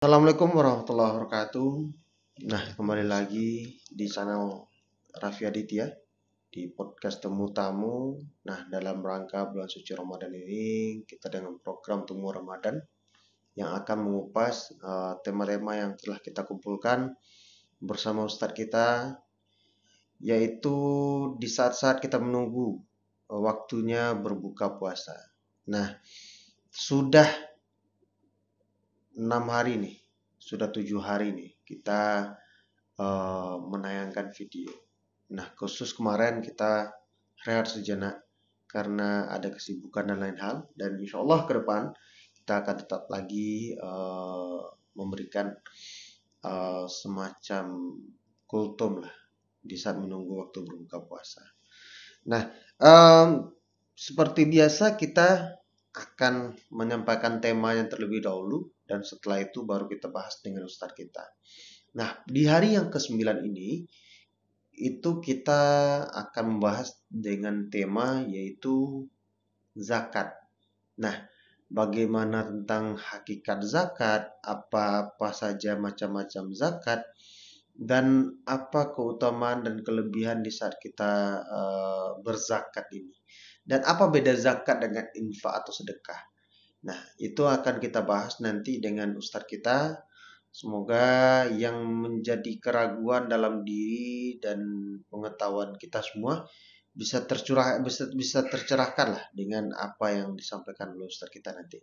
Assalamualaikum warahmatullahi wabarakatuh. Nah, kembali lagi di channel Raffi Aditya di podcast Temu Tamu. Nah, dalam rangka bulan suci Ramadan ini, kita dengan program Temu Ramadan yang akan mengupas tema-tema yang telah kita kumpulkan bersama Ustadz kita, yaitu di saat-saat kita menunggu waktunya berbuka puasa. Nah, sudah 6 hari nih, sudah 7 hari nih kita menayangkan video. Nah, khusus kemarin kita rehat sejenak karena ada kesibukan dan lain hal. Dan insya Allah ke depan kita akan tetap lagi memberikan semacam kultum lah di saat menunggu waktu berbuka puasa. Nah, seperti biasa kita akan menyampaikan tema yang terlebih dahulu dan setelah itu baru kita bahas dengan ustadz kita. Nah, di hari yang ke-9 ini itu kita akan membahas dengan tema yaitu zakat. Nah, bagaimana tentang hakikat zakat, apa saja macam-macam zakat, dan apa keutamaan dan kelebihan di saat kita berzakat ini. Dan apa beda zakat dengan infak atau sedekah. Nah, itu akan kita bahas nanti dengan ustadz kita. Semoga yang menjadi keraguan dalam diri dan pengetahuan kita semua bisa tercerahkan lah dengan apa yang disampaikan oleh Ustadz kita nanti.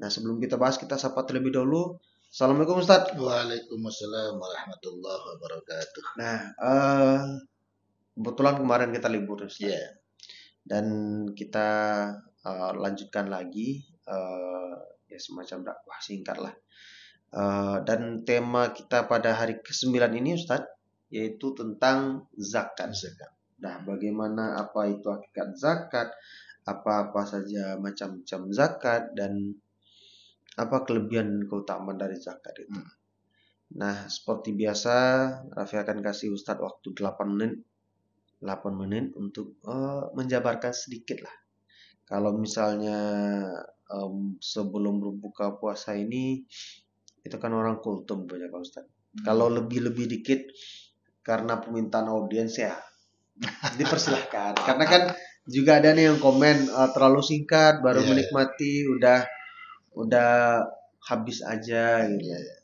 Nah, sebelum kita bahas, kita sapa terlebih dahulu. Assalamualaikum Ustadz. Waalaikumsalam warahmatullahi wabarakatuh. Nah, kebetulan kemarin kita libur Ustadz. Ya, Dan kita lanjutkan lagi ya semacam dakwah singkat lah. Dan tema kita pada hari ke-9 ini Ustadz, yaitu tentang zakat. Nah, bagaimana apa itu hakikat zakat, apa saja macam-macam zakat, dan apa kelebihan dan keutamaan dari zakat itu. Nah, seperti biasa, Raffi akan kasih Ustadz waktu 8 menit untuk menjabarkan sedikit lah. Kalau misalnya sebelum berbuka puasa ini, itu kan orang kultum banyak Ustadz. Kalau lebih dikit, karena permintaan audiens ya, dipersilahkan. Karena kan juga ada nih yang komen terlalu singkat, baru menikmati udah habis aja gitu.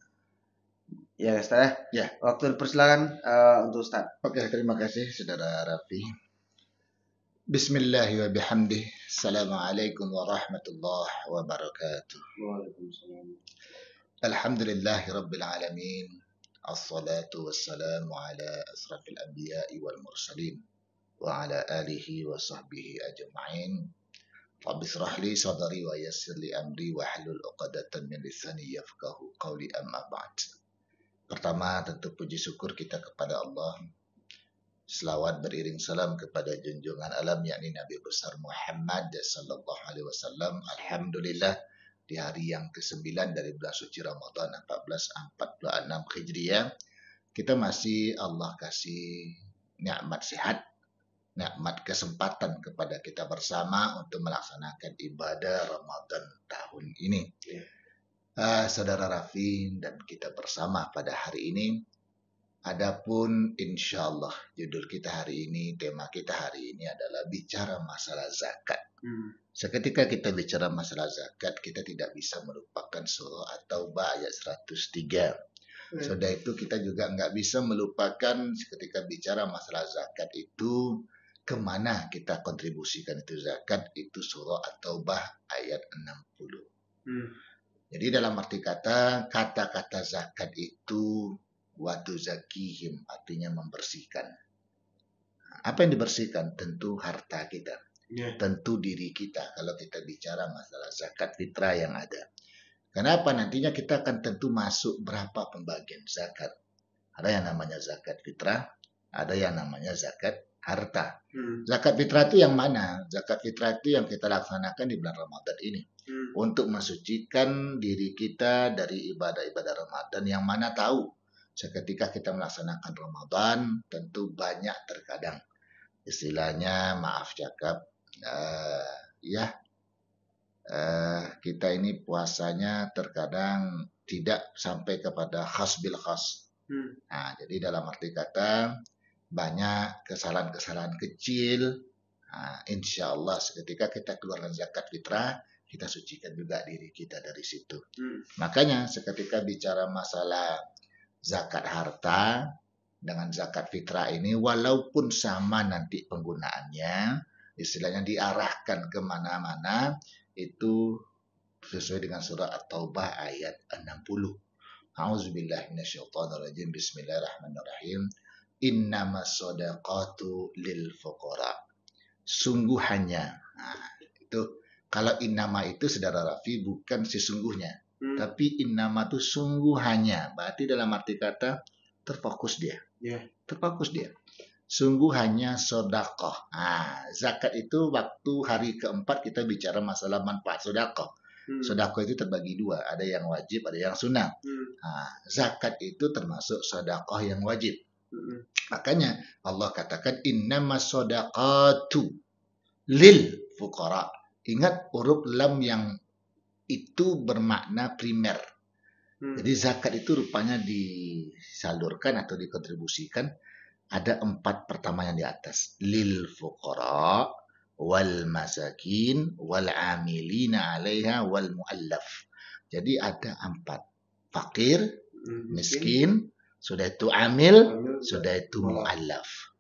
Ya, Ustaz ya. Waktu dipersilakan untuk Ustaz. Oke, terima kasih Saudara Raffi. Bismillah wa bihamdih. Assalamualaikum warahmatullahi wabarakatuh. Waalaikumsalam. Alhamdulillahi rabbil alamin. Assalatu wassalamu ala asrafil anbiya'i wal mursalin wa ala alihi wa sahbihi ajma'in. Rabbi shrah li sadri wa yassir li amri wa hlul 'uqdatam min lisani yafqahu qawli, amma ba'd. Pertama, tentu puji syukur kita kepada Allah. Selawat beriring salam kepada junjungan alam yakni Nabi besar Muhammad sallallahu alaihi wasallam. Alhamdulillah di hari yang ke-9 dari bulan suci Ramadan 1446 Hijriah, kita masih Allah kasih nikmat sehat, nikmat kesempatan kepada kita bersama untuk melaksanakan ibadah Ramadan tahun ini. Saudara Raffi dan kita bersama pada hari ini. Adapun insya Allah judul kita hari ini, tema kita hari ini adalah bicara masalah zakat. Seketika kita bicara masalah zakat, kita tidak bisa melupakan surah At-Taubah ayat 103. Sudah itu kita juga nggak bisa melupakan seketika bicara masalah zakat itu, kemana kita kontribusikan itu zakat, itu surah At-Taubah ayat 60. Jadi dalam arti kata-kata zakat itu watu zakihim, artinya membersihkan. Apa yang dibersihkan? Tentu harta kita, tentu diri kita. Kalau kita bicara masalah zakat fitrah yang ada. Kenapa? Nantinya kita akan tentu masuk berapa pembagian zakat. Ada yang namanya zakat fitrah, ada yang namanya zakat harta. Zakat fitrah itu yang mana? Zakat fitrah itu yang kita laksanakan di bulan Ramadan ini. Untuk mensucikan diri kita dari ibadah-ibadah Ramadan yang mana tahu. Seketika kita melaksanakan Ramadan, tentu banyak terkadang istilahnya maaf cakap, kita ini puasanya terkadang tidak sampai kepada khas bil khas. Nah, jadi dalam arti kata banyak kesalahan-kesalahan kecil. Nah, insya Allah seketika kita keluarkan zakat fitrah, kita sucikan juga diri kita dari situ. Makanya seketika bicara masalah zakat harta dengan zakat fitrah ini, walaupun sama nanti penggunaannya, istilahnya diarahkan kemana-mana, itu sesuai dengan surah At-Taubah ayat 60. A'udzubillahi minasyaitonirrajim. Bismillahirrahmanirrahim. Innamas shadaqatu lil fuqara. Sungguhannya. Nah, itu kalau innama itu saudara Rafi bukan sesungguhnya. Tapi innama itu sungguhannya. Berarti dalam arti kata terfokus dia. Terfokus dia. Sungguhannya sedekah. Nah, zakat itu waktu hari keempat kita bicara masalah manfaat sedekah. Sedekah itu terbagi dua, ada yang wajib, ada yang sunnah. Nah, zakat itu termasuk sedekah yang wajib. Makanya Allah katakan innamas shadaqatu lil fuqara. Ingat huruf lam yang itu bermakna primer. Jadi zakat itu rupanya disalurkan atau dikontribusikan ada 4 pertama yang di atas. Lil fuqara wal masakin wal amilina 'alaiha wal muallaf. Jadi ada 4. Fakir, miskin, sudah itu amil, sudah itu muallaf.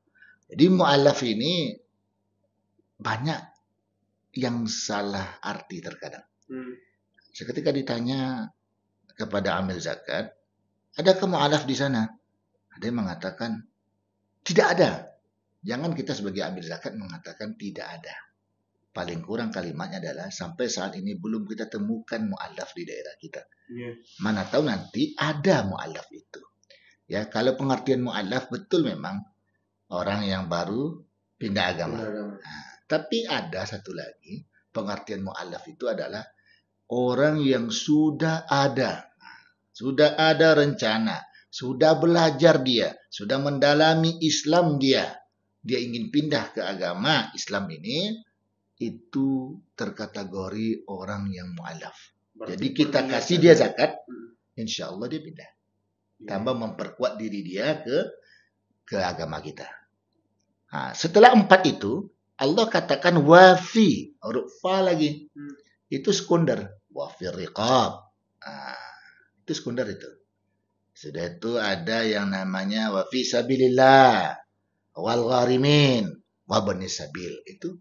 Jadi muallaf ini banyak yang salah arti terkadang. Seketika ditanya kepada amil zakat, adakah muallaf di sana? Ada yang mengatakan tidak ada. Jangan kita sebagai amil zakat mengatakan tidak ada. Paling kurang kalimatnya adalah sampai saat ini belum kita temukan muallaf di daerah kita. Mana tahu nanti ada muallaf itu. Ya, kalau pengertian muallaf betul memang orang yang baru pindah agama. Nah, tapi ada satu lagi, pengertian muallaf itu adalah orang yang sudah ada rencana, sudah belajar dia, sudah mendalami Islam dia ingin pindah ke agama Islam ini, itu terkategori orang yang mu'alaf. Jadi kita kasih dia zakat, insya Allah dia pindah. Tambah memperkuat diri dia ke agama kita. Nah, setelah 4 itu, Allah katakan wafi, huruf fa lagi. Itu sekunder. Wafi riqab. Nah, itu sekunder itu. Sudah itu ada yang namanya wafi sabilillah, wal gharimin, wabani sabil. Itu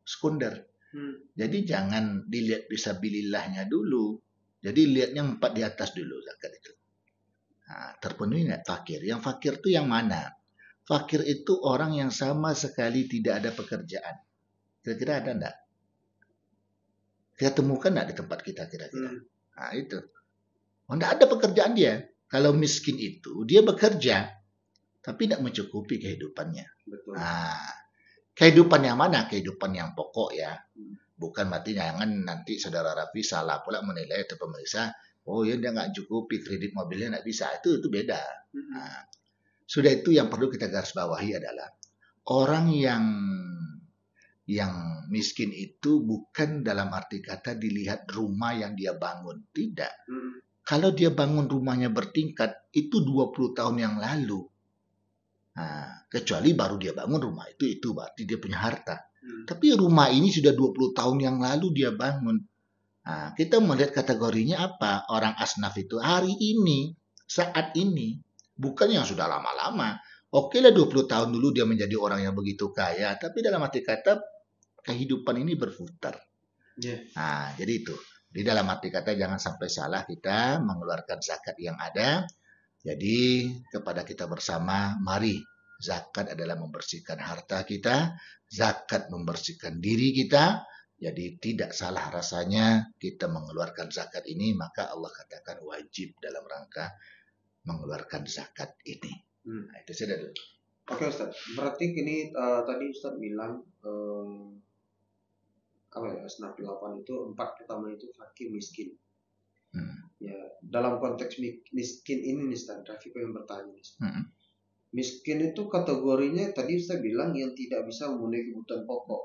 sekunder. Jadi jangan dilihat fisabilillahnya dulu. Jadi lihatnya 4 di atas dulu zakat itu. Nah, terpenuhi nggak fakir? Yang fakir itu yang mana? Fakir itu orang yang sama sekali tidak ada pekerjaan. Kira-kira ada enggak? Kita temukan enggak di tempat kita kira-kira? Nah, itu. Oh, enggak ada pekerjaan dia. Kalau miskin itu, dia bekerja, tapi tidak mencukupi kehidupannya. Betul. Nah, kehidupan yang mana? Kehidupan yang pokok ya. Bukan berarti jangan nanti saudara Rafi salah pula menilai atau pemeriksa, oh ya dia nggak cukupi kredit mobilnya nggak bisa. Itu beda. Nah, sudah itu yang perlu kita garis bawahi adalah orang yang miskin itu bukan dalam arti kata dilihat rumah yang dia bangun. Tidak. Kalau dia bangun rumahnya bertingkat, itu 20 tahun yang lalu. Nah, kecuali baru dia bangun rumah itu berarti dia punya harta. Tapi rumah ini sudah 20 tahun yang lalu dia bangun. Nah, kita melihat kategorinya apa? Orang asnaf itu hari ini, saat ini. Bukan yang sudah lama-lama. Oke lah 20 tahun dulu dia menjadi orang yang begitu kaya. Tapi dalam arti kata, kehidupan ini berputar. Nah, jadi itu. Di dalam arti kata jangan sampai salah kita mengeluarkan zakat yang ada. Jadi kepada kita bersama, mari. Zakat adalah membersihkan harta kita. Zakat membersihkan diri kita. Jadi tidak salah rasanya kita mengeluarkan zakat ini. Maka Allah katakan wajib dalam rangka mengeluarkan zakat ini. Nah, itu sudah dulu. Oke Ustaz, berarti ini tadi Ustaz bilang asnaf 8 itu 4 pertama itu fakir miskin. Ya, dalam konteks miskin ini nih Ustaz, Rafi yang bertanya. Miskin itu kategorinya tadi Ustaz bilang yang tidak bisa memenuhi kebutuhan pokok.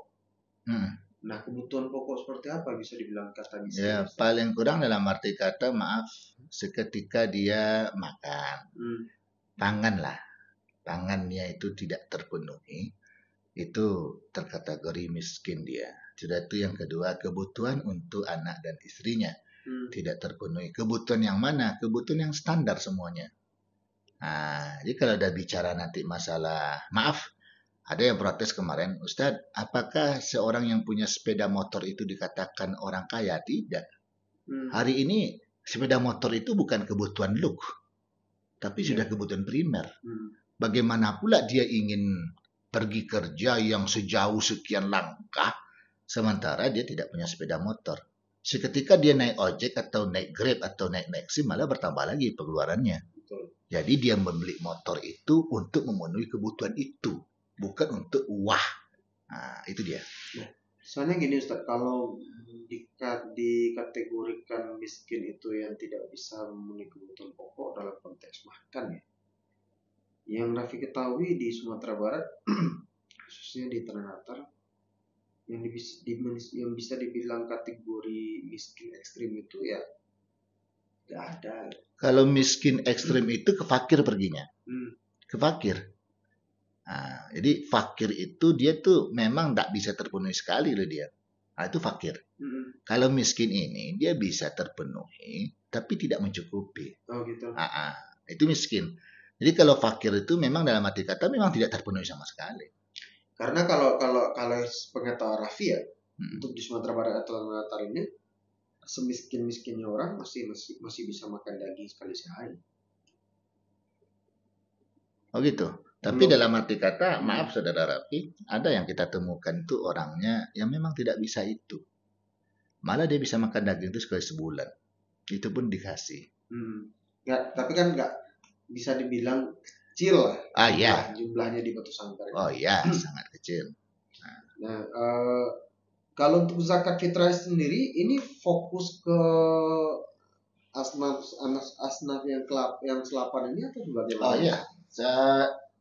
Nah, kebutuhan pokok seperti apa bisa dibilang kata miskin, Ya, Ustaz? paling kurang dalam arti kata maaf, seketika dia makan, pangan lah, pangannya itu tidak terpenuhi, itu terkategori miskin dia. Sudah itu yang kedua, kebutuhan untuk anak dan istrinya tidak terpenuhi. Kebutuhan yang mana? Kebutuhan yang standar semuanya. Nah, jadi kalau ada bicara nanti masalah, maaf, ada yang protes kemarin, Ustadz, apakah seorang yang punya sepeda motor itu dikatakan orang kaya? Tidak. Hari ini sepeda motor itu bukan kebutuhan look, tapi sudah kebutuhan primer. Bagaimana pula dia ingin pergi kerja yang sejauh sekian langkah, sementara dia tidak punya sepeda motor. Seketika dia naik ojek atau naik Grab atau naik Maxi, malah bertambah lagi pengeluarannya. Jadi dia membeli motor itu untuk memenuhi kebutuhan itu, bukan untuk wah. Nah, itu dia. Soalnya gini Ustaz, kalau dikategorikan miskin itu yang tidak bisa memenuhi kebutuhan pokok dalam konteks makan ya. Yang Raffi ketahui di Sumatera Barat, khususnya di Ternate, yang bisa dibilang kategori miskin ekstrim itu ya nggak ada. Kalau miskin ekstrim itu ke fakir perginya. Ke fakir. Nah, jadi fakir itu dia tuh memang tidak bisa terpenuhi sekali loh dia. Nah, itu fakir. Kalau miskin ini dia bisa terpenuhi tapi tidak mencukupi. Oh gitu. Itu miskin. Jadi kalau fakir itu memang dalam arti kata memang tidak terpenuhi sama sekali. Karena kalau pengetahuan Raffi ya, untuk di Sumatera Barat atau Natal ini, semiskin-miskinnya orang masih bisa makan daging sekali sehari. Oh gitu. Tapi dalam arti kata, maaf saudara Raffi, ada yang kita temukan itu orangnya yang memang tidak bisa itu. Malah dia bisa makan daging itu sekali sebulan. Itu pun dikasih. Ya, tapi kan nggak bisa dibilang kecil lah. Iya. Jumlahnya di Batu Sangkar. Oh iya, sangat kecil. Nah, kalau untuk zakat fitrah sendiri, ini fokus ke asnaf yang selapan ini atau bagaimana? Oh iya,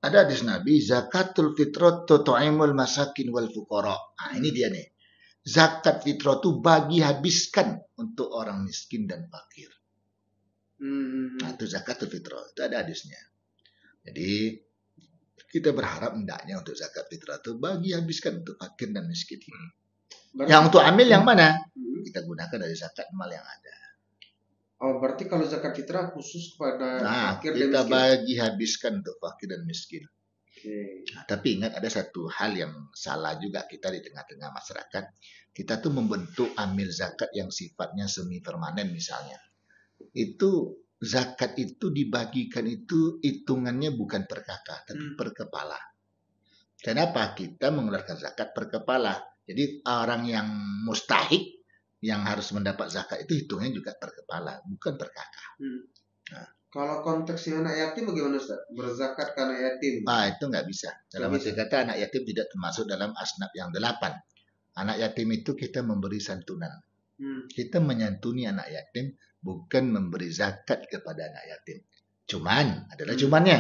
ada hadis Nabi, zakatul fitrah tu'imul masakin wal fuqara. Nah, ini dia nih. Zakat fitrah itu bagi habiskan untuk orang miskin dan fakir. Nah, itu zakatul fitrah. Itu ada hadisnya. Jadi, kita berharap hendaknya untuk zakat fitrah itu bagi habiskan untuk fakir dan miskin. Yang untuk ambil yang mana? Kita gunakan dari zakat mal yang ada. Oh, berarti kalau zakat fitrah khusus kepada fakir dan miskin. Kita bagi habiskan untuk fakir dan miskin. Okay. Nah, tapi ingat ada satu hal yang salah juga kita di tengah-tengah masyarakat. Kita tuh membentuk amil zakat yang sifatnya semi permanen misalnya. Itu zakat itu dibagikan itu hitungannya bukan per kakak, tapi per kepala. Kenapa? Kita mengeluarkan zakat per kepala. Jadi orang yang mustahik yang harus mendapat zakat itu hitungnya juga per kepala, bukan per kakak. Nah, kalau konteksnya anak yatim bagaimana Ustaz? Berzakat ke anak yatim? Itu nggak bisa. Dalam arti kata anak yatim tidak termasuk dalam asnaf yang 8. Anak yatim itu kita memberi santunan. Kita menyantuni anak yatim, bukan memberi zakat kepada anak yatim. Cuman, adalah cumannya.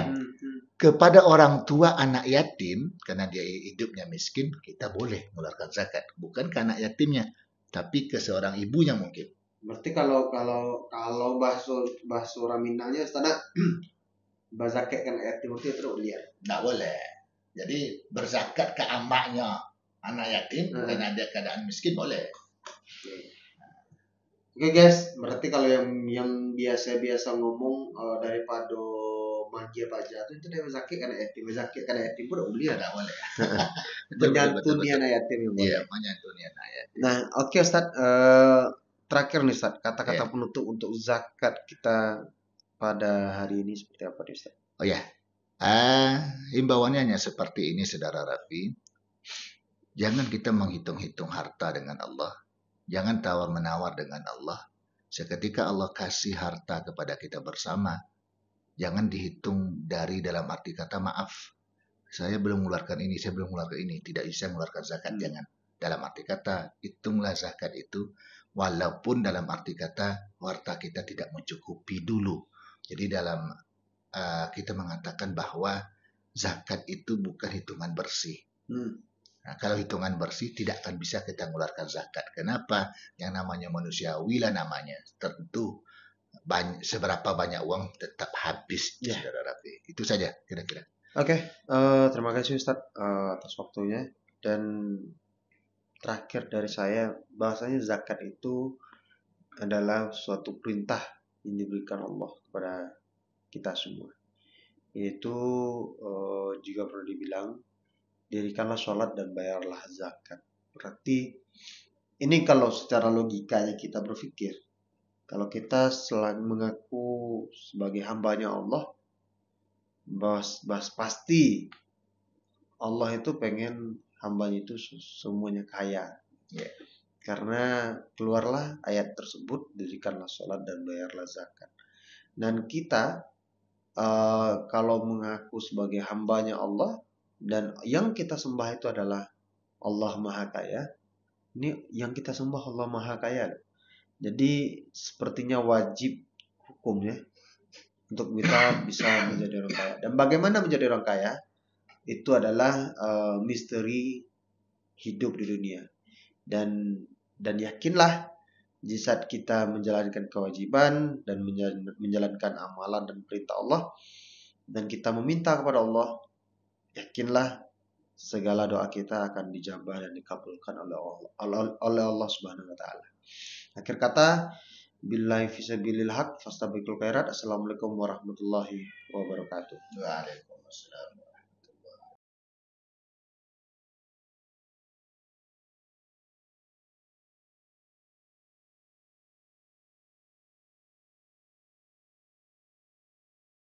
Kepada orang tua anak yatim, karena dia hidupnya miskin, kita boleh mengeluarkan zakat. Bukan ke anak yatimnya, tapi ke seorang ibunya mungkin. Berarti kalau bahasa orang Minangnya istana berzakat kan yatim itu terus lihat. Tidak boleh. Jadi berzakat ke ambaknya anak yatim karena dia keadaan miskin boleh. Oke guys, berarti kalau yang biasa ngomong daripada magia pajak itu dia berzakat kan yatim, berzakat kan yatim pun lihat. Tidak boleh. Menyantuni anak yatim yang boleh. Iya, menyantuni anak yatim. Nah, oke Ustaz, terakhir nih Ustaz, kata-kata penutup untuk zakat kita pada hari ini seperti apa nih Ustaz? Oh ya, himbauannya hanya seperti ini saudara Raffi. Jangan kita menghitung-hitung harta dengan Allah. Jangan tawar-menawar dengan Allah. Seketika Allah kasih harta kepada kita bersama, jangan dihitung dari dalam arti kata maaf. Saya belum mengeluarkan ini, saya belum mengeluarkan ini. Tidak bisa mengeluarkan zakat, jangan. Dalam arti kata, hitunglah zakat itu. Walaupun dalam arti kata, harta kita tidak mencukupi dulu. Jadi dalam kita mengatakan bahwa zakat itu bukan hitungan bersih. Nah, kalau hitungan bersih tidak akan bisa kita mengeluarkan zakat. Kenapa? Yang namanya manusiawi lah namanya. Tentu seberapa banyak uang tetap habis, Ya. Saudara Rafi. Itu saja kira-kira. Oke, terima kasih Ustadz atas waktunya. Dan terakhir dari saya, bahasanya zakat itu adalah suatu perintah yang diberikan Allah kepada kita semua. Yaitu juga perlu dibilang, dirikanlah sholat dan bayarlah zakat. Berarti ini kalau secara logikanya kita berpikir, kalau kita selalu mengaku sebagai hambanya Allah, pasti Allah itu pengen hambanya itu semuanya kaya. Ya. Karena keluarlah ayat tersebut, dirikanlah sholat dan bayarlah zakat. Dan kita kalau mengaku sebagai hambanya Allah dan yang kita sembah itu adalah Allah Maha Kaya. Ini yang kita sembah Allah Maha Kaya. Jadi sepertinya wajib hukumnya untuk kita bisa menjadi orang kaya. Dan bagaimana menjadi orang kaya? Itu adalah misteri hidup di dunia. Dan yakinlah di saat kita menjalankan kewajiban dan menjalankan amalan dan perintah Allah, dan kita meminta kepada Allah, yakinlah segala doa kita akan dijabah dan dikabulkan oleh Allah Subhanahu wa taala. Akhir kata, billahi fisabilil haq fastabiqul khairat. Assalamualaikum warahmatullahi wabarakatuh. Waalaikumsalam.